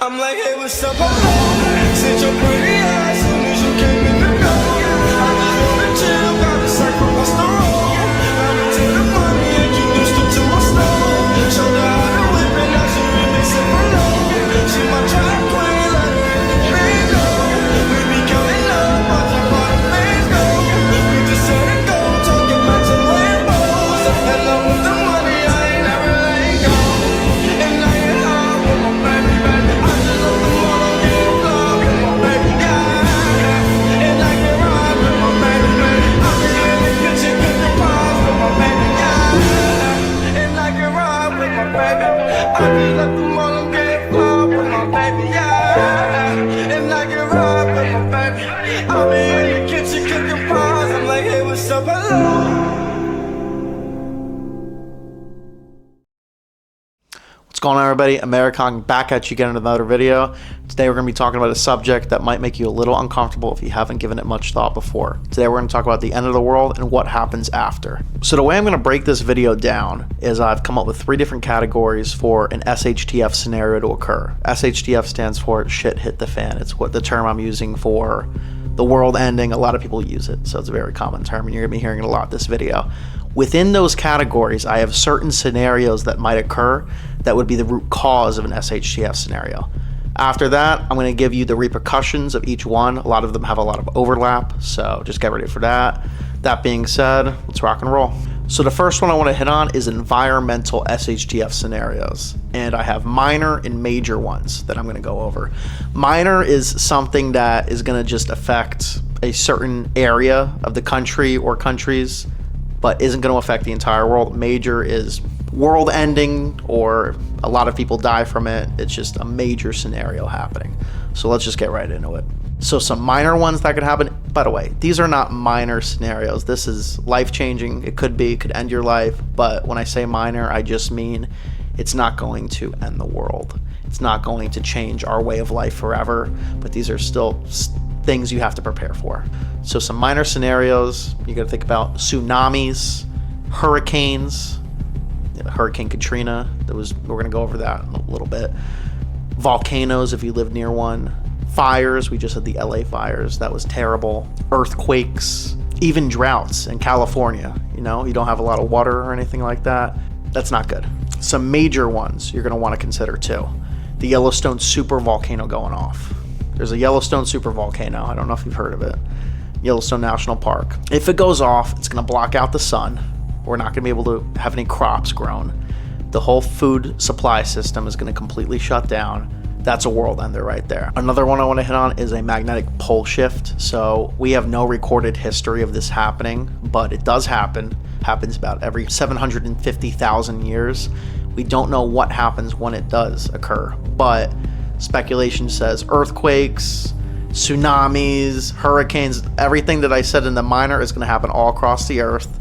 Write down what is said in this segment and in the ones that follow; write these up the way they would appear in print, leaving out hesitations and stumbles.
I'm like, hey, what's up, hello? Since your pretty eyes, soon as you came in the door, I just wanna chill, got a sack across the road. I'm into the money, introduced her to my stove. Showed her how to whip it, now she remix it for low. She my track queen, let her hit the bingo. We be counting up, watching how the things go. We just set it go, talking about some Lambos. And love with the money, I ain't never letting go. And I ain't hard with my baby, baby. I just love the money, get love with my baby, yeah. And I can ride with my baby, baby. I be in the kitchen cooking pies with my baby, yeah. And I can ride with my baby. I just love the money, get love with my baby, yeah. And I can ride with my baby. I be in the kitchen cooking pies. I'm like, hey, what's up, hello? What's going on, everybody? Americon back at you again in another video. Today we're going to be talking about a subject that might make you a little uncomfortable if you haven't given it much thought before. Today we're going to talk about the end of the world and what happens after. So the way I'm going to break this video down is I've come up with 3 different categories for an SHTF scenario to occur. SHTF stands for shit hit the fan. It's what the term I'm using for the world ending. A lot of people use it, so it's a very common term, and you're going to be hearing it a lot this video. Within those categories, I have certain scenarios that might occur that would be the root cause of an SHTF scenario. After that, I'm going to give you the repercussions of each one. A lot of them have a lot of overlap, so just get ready for that. That being said, let's rock and roll. So the first one I want to hit on is environmental SHTF scenarios. And I have minor and major ones that I'm going to go over. Minor is something that is going to just affect a certain area of the country or countries, but isn't going to affect the entire world. Major is world ending, or a lot of people die from it. It's just a major scenario happening. So let's just get right into it. So some minor ones that could happen. By the way, these are not minor scenarios. This is life-changing. It could end your life. But when I say minor, I just mean it's not going to end the world. It's not going to change our way of life forever. But these are still things you have to prepare for. So some minor scenarios, you got to think about tsunamis, hurricanes, Hurricane Katrina. We're going to go over that in a little bit. Volcanoes, if you live near one. Fires, we just had the LA fires. That was terrible. Earthquakes, even droughts in California. You know, you don't have a lot of water or anything like that. That's not good. Some major ones you're going to want to consider too. The Yellowstone supervolcano going off. There's a Yellowstone supervolcano. I don't know if you've heard of it. Yellowstone National Park. If it goes off, it's going to block out the sun. We're not going to be able to have any crops grown. The whole food supply system is going to completely shut down. That's a world ender right there. Another one I want to hit on is a magnetic pole shift. So we have no recorded history of this happening, but it does happen. Happens about every 750,000 years. We don't know what happens when it does occur, but speculation says earthquakes, tsunamis, hurricanes, everything that I said in the minor is going to happen all across the earth.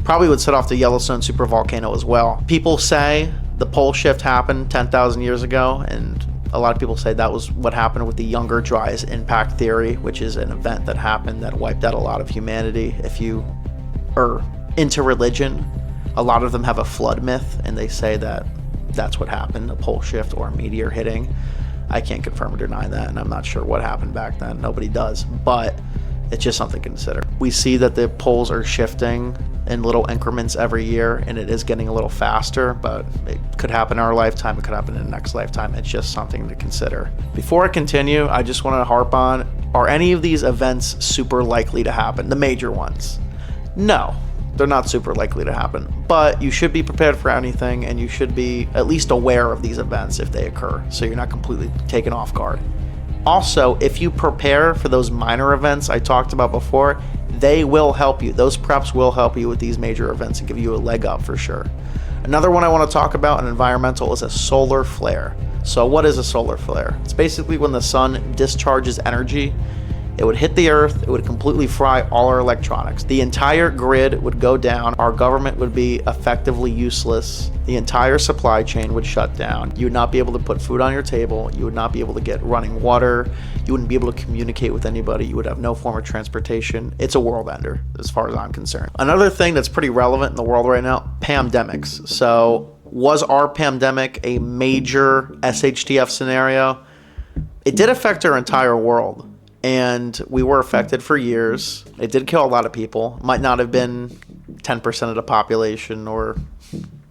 Probably would set off the Yellowstone supervolcano as well. People say the pole shift happened 10,000 years ago, and a lot of people say that was what happened with the Younger Dryas impact theory, which is an event that happened that wiped out a lot of humanity. If you are into religion, a lot of them have a flood myth, and they say that that's what happened, a pole shift or a meteor hitting. I can't confirm or deny that, and I'm not sure what happened back then. Nobody does, but it's just something to consider. We see that the poles are shifting in little increments every year, and it is getting a little faster, but it could happen in our lifetime. It could happen in the next lifetime. It's just something to consider. Before I continue, I just want to harp on, are any of these events super likely to happen? The major ones? No, they're not super likely to happen, but you should be prepared for anything, and you should be at least aware of these events if they occur, so you're not completely taken off guard. Also, if you prepare for those minor events I talked about before, they will help you. Those preps will help you with these major events and give you a leg up for sure. Another one I want to talk about in environmental is a solar flare. So what is a solar flare? It's basically when the sun discharges energy. It would hit the earth, it would completely fry all our electronics. The entire grid would go down, our government would be effectively useless, the entire supply chain would shut down. You would not be able to put food on your table, you would not be able to get running water, you wouldn't be able to communicate with anybody, you would have no form of transportation. It's a world ender, as far as I'm concerned. Another thing that's pretty relevant in the world right now, pandemics. So was our pandemic a major SHTF scenario? It did affect our entire world, and we were affected for years. It did kill a lot of people. Might not have been 10% of the population or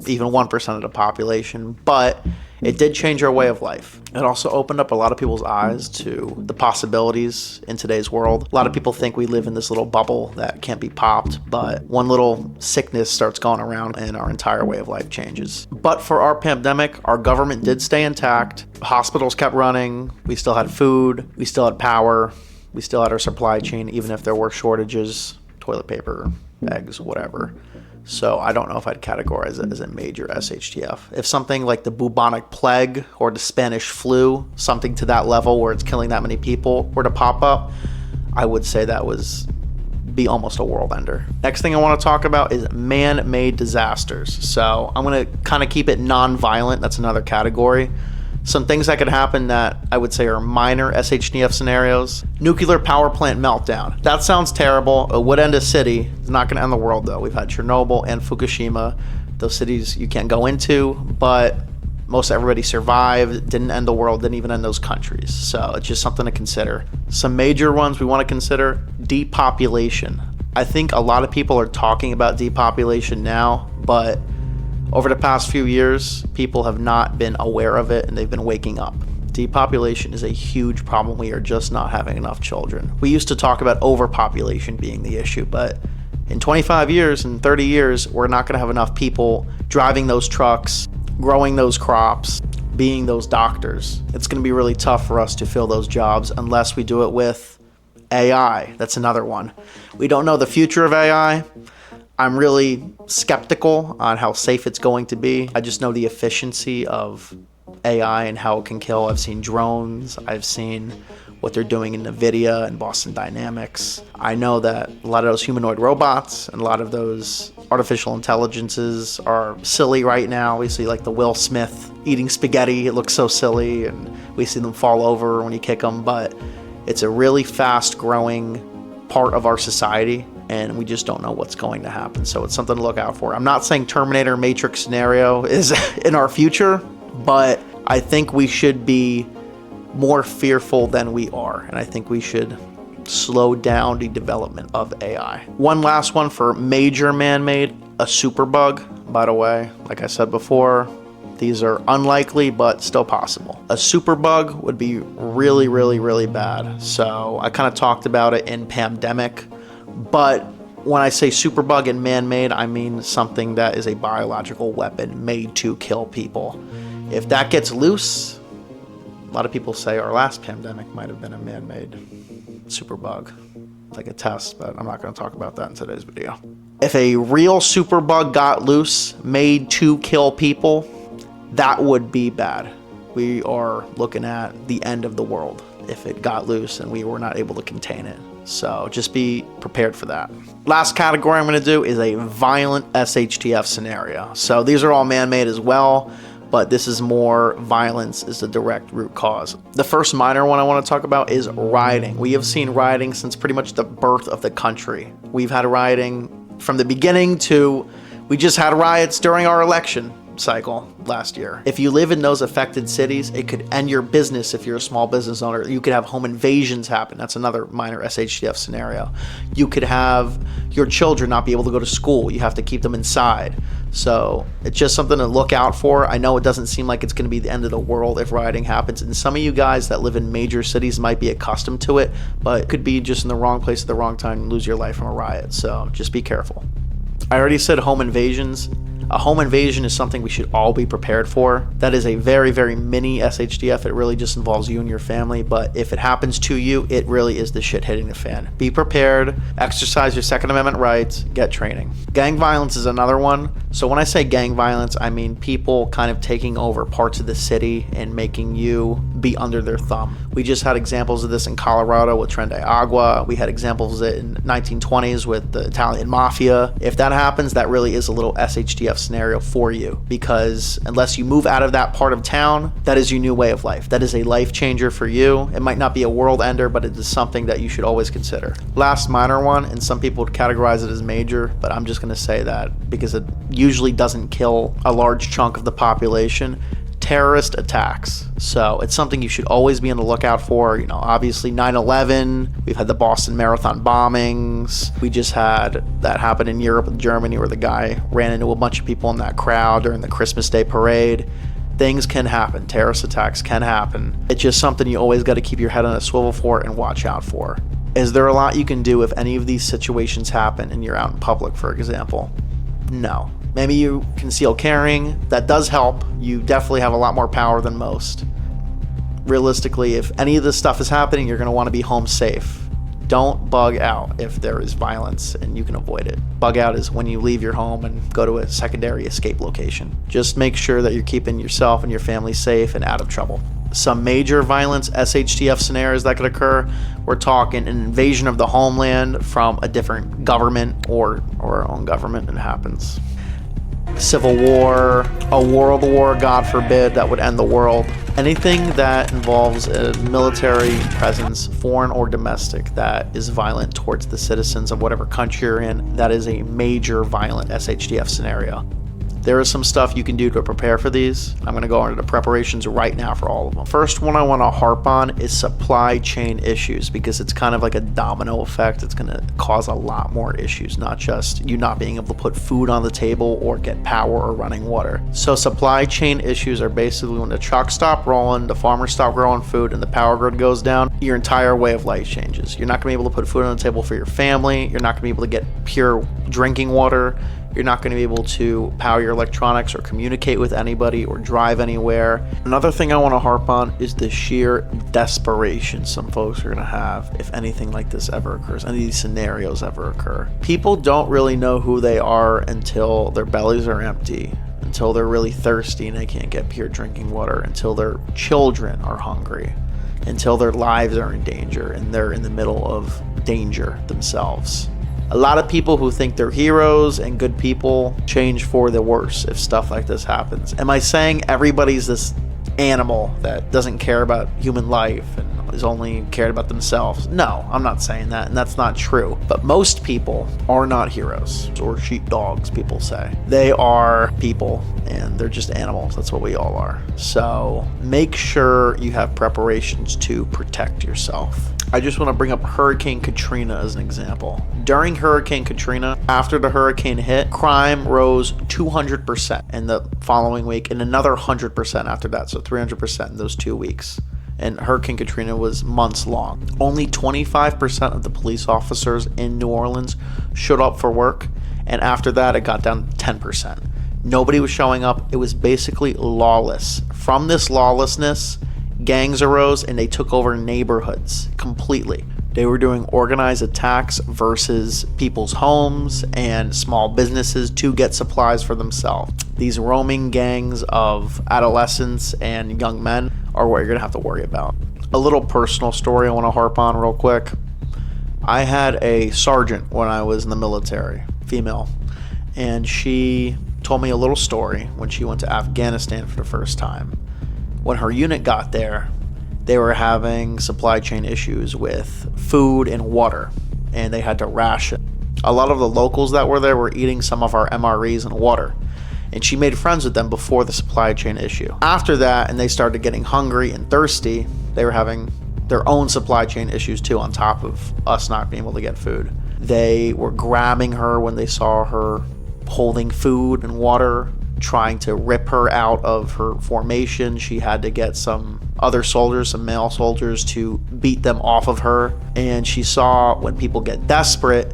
even 1% of the population, but it did change our way of life. It also opened up a lot of people's eyes to the possibilities in today's world. A lot of people think we live in this little bubble that can't be popped, but one little sickness starts going around and our entire way of life changes. But for our pandemic, our government did stay intact. Hospitals kept running. We still had food. We still had power. We still had our supply chain, even if there were shortages, toilet paper, eggs, whatever. So I don't know if I'd categorize it as a major SHTF. If something like the bubonic plague or the Spanish flu, something to that level where it's killing that many people, were to pop up, I would say that be almost a world ender. Next thing I want to talk about is man-made disasters. So I'm going to kind of keep it non-violent. That's another category. Some things that could happen that I would say are minor SHTF scenarios. Nuclear power plant meltdown. That sounds terrible. It would end a city. It's not going to end the world though. We've had Chernobyl and Fukushima. Those cities you can't go into, but most everybody survived. Didn't end the world. Didn't even end those countries. So it's just something to consider. Some major ones we want to consider: depopulation. I think a lot of people are talking about depopulation now, but over the past few years, people have not been aware of it and they've been waking up. Depopulation is a huge problem. We are just not having enough children. We used to talk about overpopulation being the issue, but in 25 years and 30 years, we're not going to have enough people driving those trucks, growing those crops, being those doctors. It's going to be really tough for us to fill those jobs unless we do it with AI. That's another one. We don't know the future of AI. I'm really skeptical on how safe it's going to be. I just know the efficiency of AI and how it can kill. I've seen drones. I've seen what they're doing in NVIDIA and Boston Dynamics. I know that a lot of those humanoid robots and a lot of those artificial intelligences are silly right now. We see like the Will Smith eating spaghetti. It looks so silly, and we see them fall over when you kick them, but it's a really fast growing part of our society, and we just don't know what's going to happen. So it's something to look out for. I'm not saying Terminator Matrix scenario is in our future, but I think we should be more fearful than we are. And I think we should slow down the development of AI. One last one for major man-made, a superbug. By the way, like I said before, these are unlikely, but still possible. A superbug would be really, really, really bad. So I kind of talked about it in pandemic. But when I say superbug and man-made, I mean something that is a biological weapon made to kill people. If that gets loose, a lot of people say our last pandemic might have been a man-made superbug, like a test, but I'm not going to talk about that in today's video. If a real superbug got loose, made to kill people, that would be bad. We are looking at the end of the world if it got loose and we were not able to contain it. So just be prepared for that. Last category I'm going to do is a violent SHTF scenario. So these are all man-made as well, but this is more violence is the direct root cause. The first minor one I want to talk about is rioting. We have seen rioting since pretty much the birth of the country. We've had rioting from the beginning to we just had riots during our election cycle last year. If you live in those affected cities, it could end your business if you're a small business owner. You could have home invasions happen. That's another minor SHTF scenario. You could have your children not be able to go to school. You have to keep them inside. So it's just something to look out for. I know it doesn't seem like it's going to be the end of the world if rioting happens, and some of you guys that live in major cities might be accustomed to it, but it could be just in the wrong place at the wrong time and lose your life from a riot. So just be careful. I already said home invasions. A home invasion is something we should all be prepared for. That is a very, very mini SHTF. It really just involves you and your family, but if it happens to you, it really is the shit hitting the fan. Be prepared, exercise your Second Amendment rights, get training. Gang violence is another one. So when I say gang violence, I mean people kind of taking over parts of the city and making you be under their thumb. We just had examples of this in Colorado with Tren de Agua. We had examples of it in 1920s with the Italian Mafia. If that happens, that really is a little SHTF scenario for you, because unless you move out of that part of town, that is your new way of life. That is a life changer for you. It might not be a world ender, but it is something that you should always consider. Last minor one, and some people would categorize it as major, but I'm just going to say that because it usually doesn't kill a large chunk of the population. terrorist attacks. So it's something you should always be on the lookout for. You know, obviously 9/11, we've had the Boston Marathon bombings. We just had that happen in Europe with Germany where the guy ran into a bunch of people in that crowd during the Christmas Day parade. Things can happen. Terrorist attacks can happen. It's just something you always got to keep your head on a swivel for and watch out for. Is there a lot you can do if any of these situations happen and you're out in public, for example? No. Maybe you conceal carrying. That does help. You definitely have a lot more power than most. Realistically, if any of this stuff is happening, you're going to want to be home safe. Don't bug out if there is violence and you can avoid it. Bug out is when you leave your home and go to a secondary escape location. Just make sure that you're keeping yourself and your family safe and out of trouble. Some major violence SHTF scenarios that could occur, we're talking an invasion of the homeland from a different government or our own government, it happens. Civil war, a world war, God forbid, that would end the world. Anything that involves a military presence, foreign or domestic, that is violent towards the citizens of whatever country you're in, that is a major violent SHTF scenario. There is some stuff you can do to prepare for these. I'm going to go into the preparations right now for all of them. First one I want to harp on is supply chain issues, because it's kind of like a domino effect. It's going to cause a lot more issues, not just you not being able to put food on the table or get power or running water. So supply chain issues are basically when the trucks stop rolling, the farmers stop growing food, and the power grid goes down, your entire way of life changes. You're not going to be able to put food on the table for your family. You're not going to be able to get pure drinking water. You're not going to be able to power your electronics or communicate with anybody or drive anywhere. Another thing I want to harp on is the sheer desperation some folks are going to have if anything like this ever occurs, any of these scenarios ever occur. People don't really know who they are until their bellies are empty, until they're really thirsty and they can't get pure drinking water, until their children are hungry, until their lives are in danger and they're in the middle of danger themselves. A lot of people who think they're heroes and good people change for the worse if stuff like this happens. Am I saying everybody's this animal that doesn't care about human life and is only cared about themselves? No, I'm not saying that, and that's not true. But most people are not heroes, or sheepdogs, people say. They are people, and they're just animals. That's what we all are. So make sure you have preparations to protect yourself. I just want to bring up Hurricane Katrina as an example. During Hurricane Katrina, after the hurricane hit, crime rose 200% in the following week and another 100% after that, so 300% in those 2 weeks. And Hurricane Katrina was months long. Only 25% of the police officers in New Orleans showed up for work, and after that it got down to 10%. Nobody was showing up. It was basically lawless. From this lawlessness, gangs arose and they took over neighborhoods completely. They were doing organized attacks versus people's homes and small businesses to get supplies for themselves. These roaming gangs of adolescents and young men are what you're going to have to worry about. A little personal story I want to harp on real quick. I had a sergeant when I was in the military, female, and she told me a little story when she went to Afghanistan for the first time. When her unit got there, they were having supply chain issues with food and water, and they had to ration. A lot of the locals that were there were eating some of our MREs and water, and she made friends with them before the supply chain issue. After that, and they started getting hungry and thirsty, they were having their own supply chain issues too, on top of us not being able to get food. They were grabbing her when they saw her holding food and water, trying to rip her out of her formation. She had to get some other soldiers, some male soldiers, to beat them off of her. And she saw when people get desperate,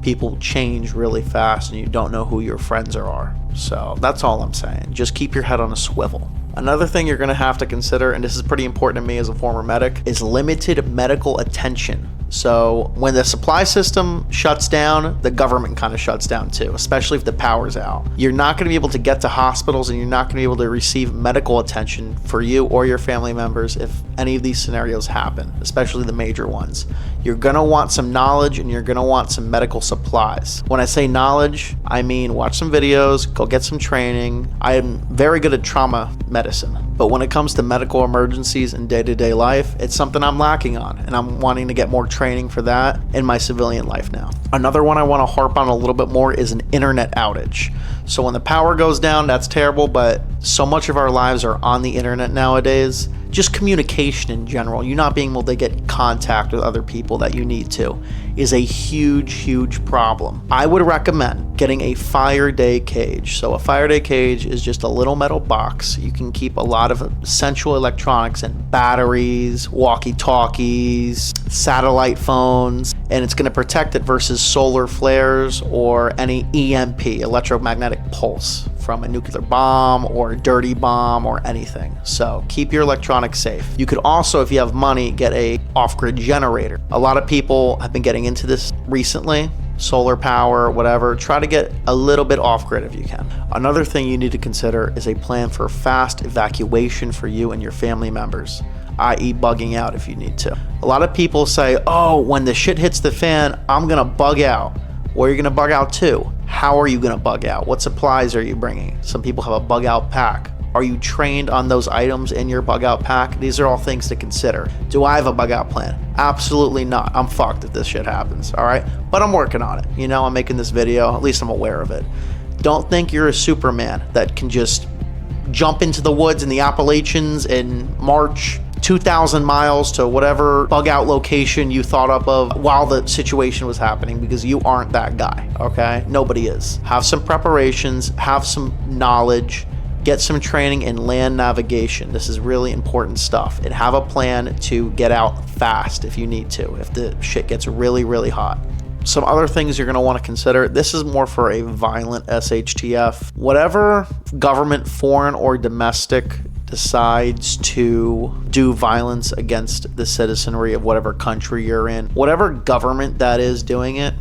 people change really fast and you don't know who your friends are. So that's all I'm saying. Just keep your head on a swivel. Another thing you're going to have to consider, and this is pretty important to me as a former medic, is limited medical attention. So when the supply system shuts down, the government kind of shuts down too, especially if the power's out. You're not going to be able to get to hospitals and you're not going to be able to receive medical attention for you or your family members if any of these scenarios happen, especially the major ones. You're gonna want some knowledge and you're gonna want some medical supplies. When I say knowledge, I mean watch some videos, go get some training. I am very good at trauma medicine, but when it comes to medical emergencies in day-to-day life, it's something I'm lacking on, and I'm wanting to get more training for that in my civilian life now. Another one I want to harp on a little bit more is an internet outage. So when the power goes down, that's terrible, but so much of our lives are on the internet nowadays. Just communication in general, you not being able to get contact with other people that you need to, is a huge problem. I would recommend getting a fire day cage. So a fire day cage is just a little metal box. You can keep a lot of essential electronics and batteries, walkie-talkies, satellite phones, and it's going to protect it versus solar flares or any EMP, electromagnetic pulse, from a nuclear bomb or a dirty bomb or anything. So keep your electronics safe. You could also, if you have money, get a off-grid generator. A lot of people have been getting into this recently, solar power, whatever. Try to get a little bit off-grid if you can. Another thing you need to consider is a plan for fast evacuation for you and your family members, i.e. bugging out if you need to. A lot of people say, oh, when the shit hits the fan, I'm gonna bug out. Where are you gonna bug out to? How are you gonna bug out? What supplies are you bringing? Some people have a bug out pack. Are you trained on those items in your bug out pack? These are all things to consider. Do I have a bug out plan? Absolutely not. I'm fucked if this shit happens, all right? But I'm working on it. You know, I'm making this video, at least I'm aware of it. Don't think you're a Superman that can just jump into the woods in the Appalachians and march 2,000 miles to whatever bug out location you thought up of while the situation was happening, because you aren't that guy, okay? Nobody is. Have some preparations, have some knowledge, get some training in land navigation. This is really important stuff. And have a plan to get out fast if you need to, if the shit gets really hot. Some other things you're going to want to consider. This is more for a violent SHTF. Whatever government, foreign or domestic, decides to do violence against the citizenry of whatever country you're in, whatever government that is doing it,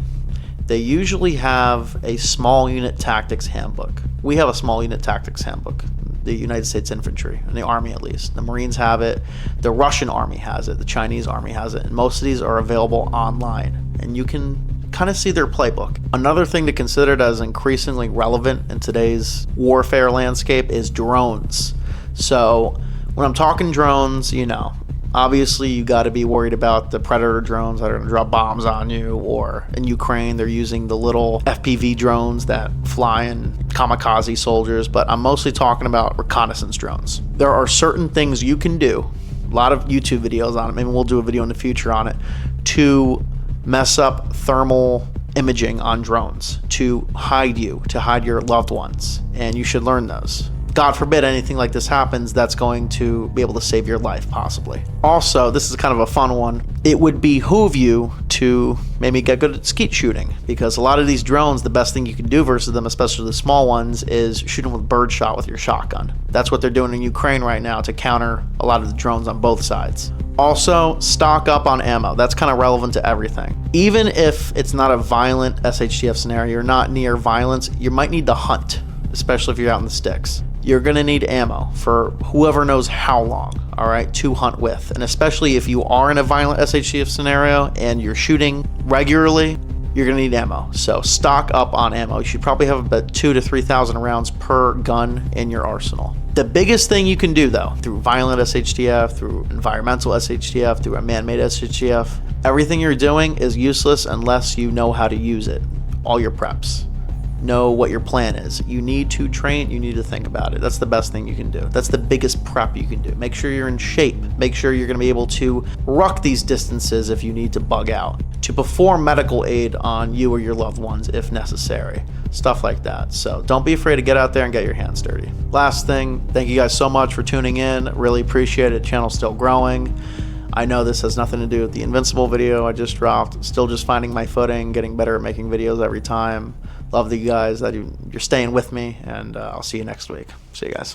they usually have a small unit tactics handbook. We have a small unit tactics handbook. The United States Infantry, and the Army at least. The Marines have it, the Russian Army has it, the Chinese Army has it, and most of these are available online, and you can kind of see their playbook. Another thing to consider that is increasingly relevant in today's warfare landscape is drones. So when I'm talking drones, you know, obviously you got to be worried about the Predator drones that are going to drop bombs on you, or in Ukraine they're using the little FPV drones that fly in kamikaze soldiers, but I'm mostly talking about reconnaissance drones. There are certain things you can do, a lot of YouTube videos on it, maybe we'll do a video in the future on it, to mess up thermal imaging on drones, to hide you, to hide your loved ones, and you should learn those. God forbid anything like this happens, that's going to be able to save your life, possibly. Also, this is kind of a fun one. It would behoove you to maybe get good at skeet shooting, because a lot of these drones, the best thing you can do versus them, especially the small ones, is shoot them with birdshot with your shotgun. That's what they're doing in Ukraine right now to counter a lot of the drones on both sides. Also, stock up on ammo. That's kind of relevant to everything. Even if it's not a violent SHTF scenario, you're not near violence, you might need to hunt, especially if you're out in the sticks. You're gonna need ammo for whoever knows how long, all right, to hunt with. And especially if you are in a violent SHTF scenario and you're shooting regularly, you're gonna need ammo. So stock up on ammo. You should probably have about 2,000 to 3,000 rounds per gun in your arsenal. The biggest thing you can do though, through violent SHTF, through environmental SHTF, through a man-made SHTF, everything you're doing is useless unless you know how to use it. All your preps. Know what your plan is. You need to train, you need to think about it. That's the best thing you can do. That's the biggest prep you can do. Make sure you're in shape. Make sure you're gonna be able to ruck these distances if you need to bug out, to perform medical aid on you or your loved ones if necessary. Stuff like that. So don't be afraid to get out there and get your hands dirty. Last thing, thank you guys so much for tuning in. Really appreciate it. Channel's still growing. I know this has nothing to do with the Invincible video I just dropped. Still just finding my footing, getting better at making videos every time. Love that you guys, that you're staying with me, and I'll see you next week. See you guys.